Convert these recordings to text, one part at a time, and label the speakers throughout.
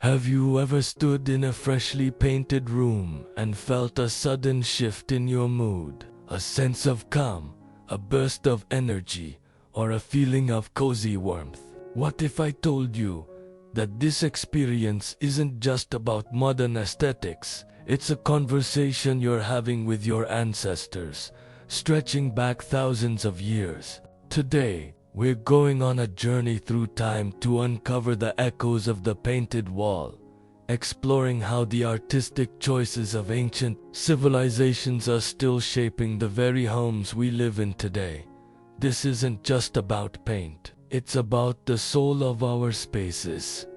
Speaker 1: Have you ever stood in a freshly painted room and felt a sudden shift in your mood? A sense of calm, a burst of energy, or a feeling of cozy warmth? What if I told you that this experience isn't just about modern aesthetics? It's a conversation you're having with your ancestors, stretching back thousands of years. Today, we're going on a journey through time to uncover the echoes of the painted wall, exploring how the artistic choices of ancient civilizations are still shaping the very homes we live in today. This isn't just about paint, it's about the soul of our spaces.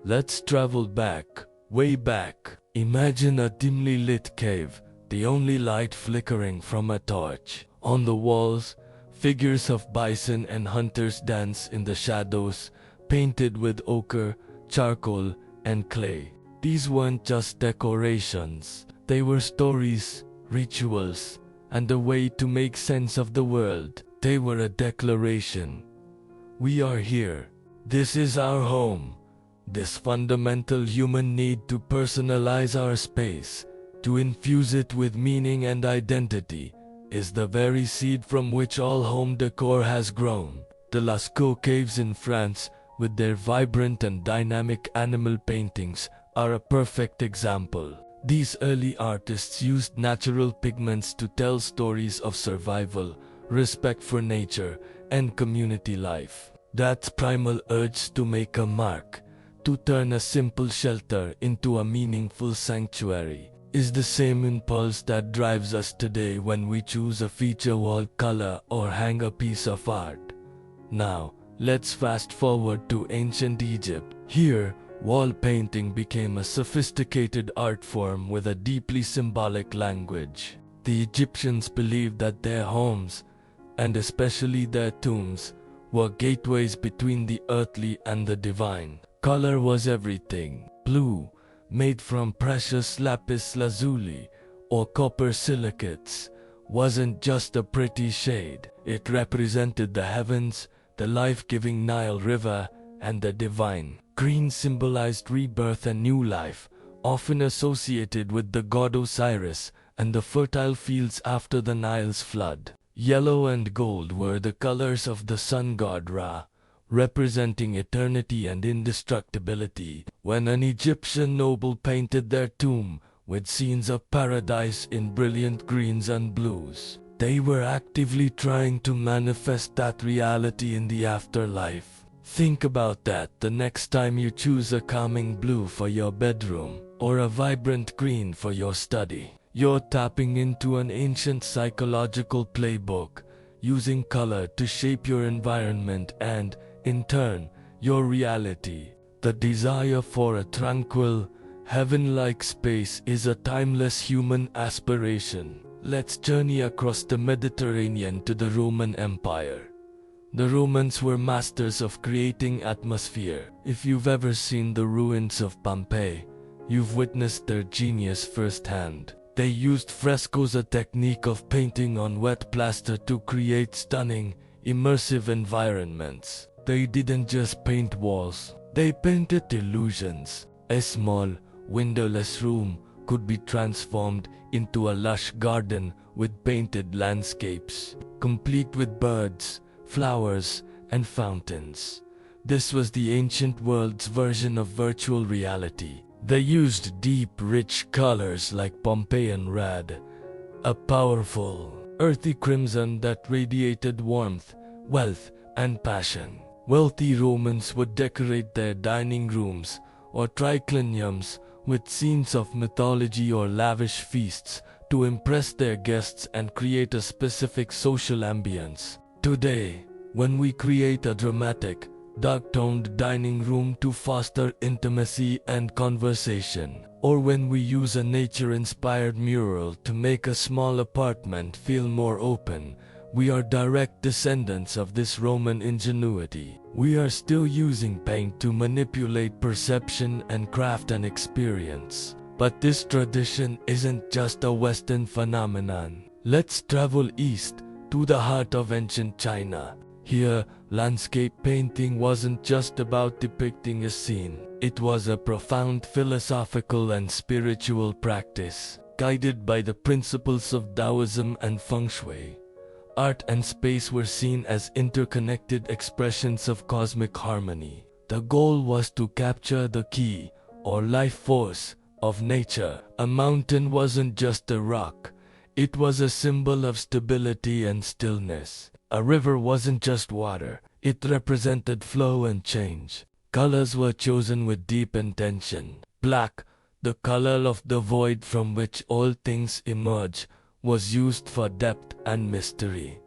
Speaker 1: Let's travel back, way back. Imagine a dimly lit cave, the only light flickering from a torch. On the walls, figures of bison and hunters dance in the shadows, painted with ochre, charcoal, and clay. These weren't just decorations, they were stories, rituals, and a way to make sense of the world. They were a declaration. We are here. This is our home. This fundamental human need to personalize our space, to infuse it with meaning and identity, is the very seed from which all home decor has grown. The Lascaux caves in France, with their vibrant and dynamic animal paintings, are a perfect example. These early artists used natural pigments to tell stories of survival, respect for nature, and community life. That primal urge to make a mark, to turn a simple shelter into a meaningful sanctuary, is the same impulse that drives us today when we choose a feature wall color or hang a piece of art. Now, let's fast forward to ancient Egypt. Here, wall painting became a sophisticated art form with a deeply symbolic language. The Egyptians believed that their homes, and especially their tombs, were gateways between the earthly and the divine. Color was everything. Blue, made from precious lapis lazuli or copper silicates, wasn't just a pretty shade. It represented the heavens, the life-giving Nile River, and the divine. Green symbolized rebirth and new life, often associated with the god Osiris and the fertile fields after the Nile's flood. Yellow and gold were the colors of the sun god Ra, representing eternity and indestructibility. When an Egyptian noble painted their tomb with scenes of paradise in brilliant greens and blues, they were actively trying to manifest that reality in the afterlife. Think about that the next time you choose a calming blue for your bedroom or a vibrant green for your study. You're tapping into an ancient psychological playbook, using color to shape your environment and, in turn, your reality. The desire for a tranquil, heaven-like space is a timeless human aspiration. Let's journey across the Mediterranean to the Roman Empire. The Romans were masters of creating atmosphere. If you've ever seen the ruins of Pompeii, you've witnessed their genius firsthand. They used frescoes, a technique of painting on wet plaster, to create stunning, immersive environments. They didn't just paint walls, they painted illusions. A small, windowless room could be transformed into a lush garden with painted landscapes, complete with birds, flowers, and fountains. This was the ancient world's version of virtual reality. They used deep, rich colors like Pompeian red, a powerful, earthy crimson that radiated warmth, wealth, and passion. Wealthy Romans would decorate their dining rooms or tricliniums with scenes of mythology or lavish feasts to impress their guests and create a specific social ambience. Today, when we create a dramatic, dark-toned dining room to foster intimacy and conversation, or when we use a nature-inspired mural to make a small apartment feel more open, we are direct descendants of this Roman ingenuity. We are still using paint to manipulate perception and craft an experience. But this tradition isn't just a Western phenomenon. Let's travel east to the heart of ancient China. Here, landscape painting wasn't just about depicting a scene. It was a profound philosophical and spiritual practice, guided by the principles of Taoism and Feng Shui. Art and space were seen as interconnected expressions of cosmic harmony. The goal was to capture the key, or life force, of nature. A mountain wasn't just a rock, it was a symbol of stability and stillness. A river wasn't just water, it represented flow and change. Colors were chosen with deep intention. Black, the color of the void from which all things emerge, was used for depth and mystery.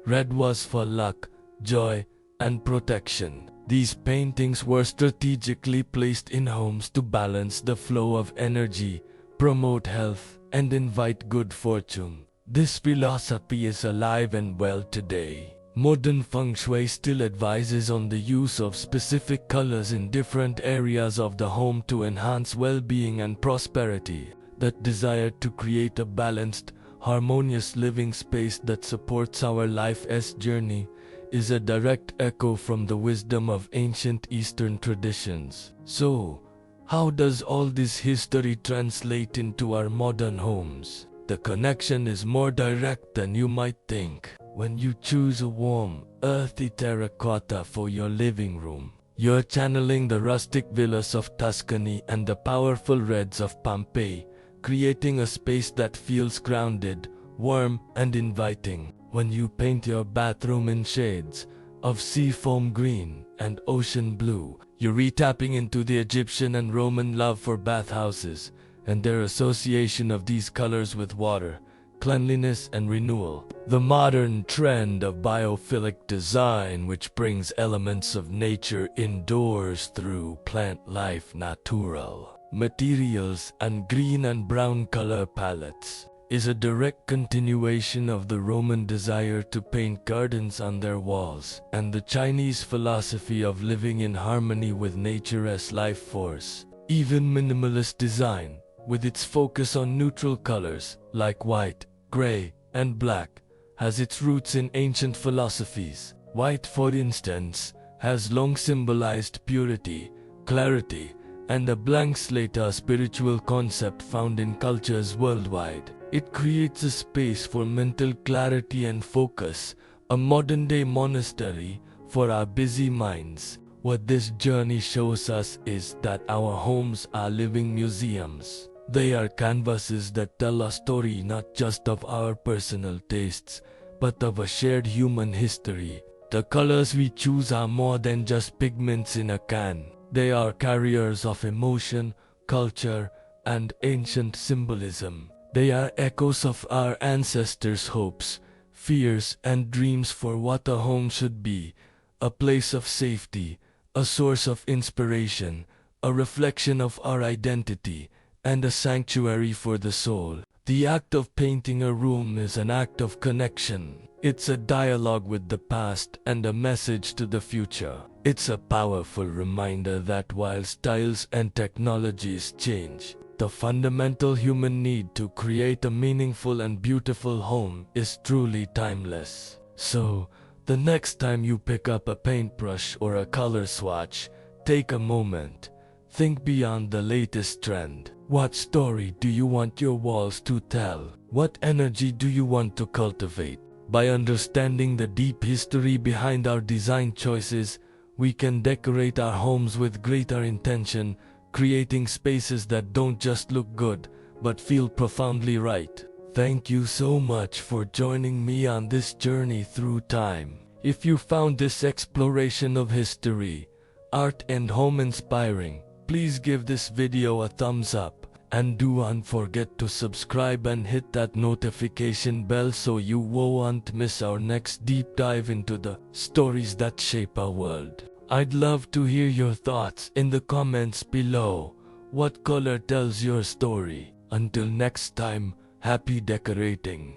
Speaker 1: Red was for luck, joy, and protection. These paintings were strategically placed in homes to balance the flow of energy, promote health, and invite good fortune. This philosophy is alive and well today. Modern feng shui still advises on the use of specific colors in different areas of the home to enhance well-being and prosperity. That desire to create a balanced, harmonious living space that supports our life's journey is a direct echo from the wisdom of ancient Eastern traditions. So, how does all this history translate into our modern homes? The connection is more direct than you might think. When you choose a warm, earthy terracotta for your living room, you're channeling the rustic villas of Tuscany and the powerful reds of Pompeii, creating a space that feels grounded, warm, and inviting. When you paint your bathroom in shades of seafoam green and ocean blue, you're retapping into the Egyptian and Roman love for bathhouses and their association of these colors with water, cleanliness, and renewal. The modern trend of biophilic design, which brings elements of nature indoors through plant life natural materials and green and brown color palettes, is a direct continuation of the Roman desire to paint gardens on their walls and the Chinese philosophy of living in harmony with nature's life force. Even minimalist design, with its focus on neutral colors like white, gray, and black, has its roots in ancient philosophies. White, for instance, has long symbolized purity, clarity, and a blank slate, a spiritual concept found in cultures worldwide. It creates a space for mental clarity and focus, a modern-day monastery for our busy minds. What this journey shows us is that our homes are living museums. They are canvases that tell a story not just of our personal tastes, but of a shared human history. The colors we choose are more than just pigments in a can. They are carriers of emotion, culture, and ancient symbolism. They are echoes of our ancestors' hopes, fears, and dreams for what a home should be: a place of safety, a source of inspiration, a reflection of our identity, and a sanctuary for the soul. The act of painting a room is an act of connection. It's a dialogue with the past and a message to the future. It's a powerful reminder that while styles and technologies change, the fundamental human need to create a meaningful and beautiful home is truly timeless. So, the next time you pick up a paintbrush or a color swatch, take a moment. Think beyond the latest trend. What story do you want your walls to tell? What energy do you want to cultivate? By understanding the deep history behind our design choices, we can decorate our homes with greater intention, creating spaces that don't just look good, but feel profoundly right. Thank you so much for joining me on this journey through time. If you found this exploration of history, art, and home inspiring, please give this video a thumbs up. And don't forget to subscribe and hit that notification bell so you won't miss our next deep dive into the stories that shape our world. I'd love to hear your thoughts in the comments below. What color tells your story? Until next time, happy decorating.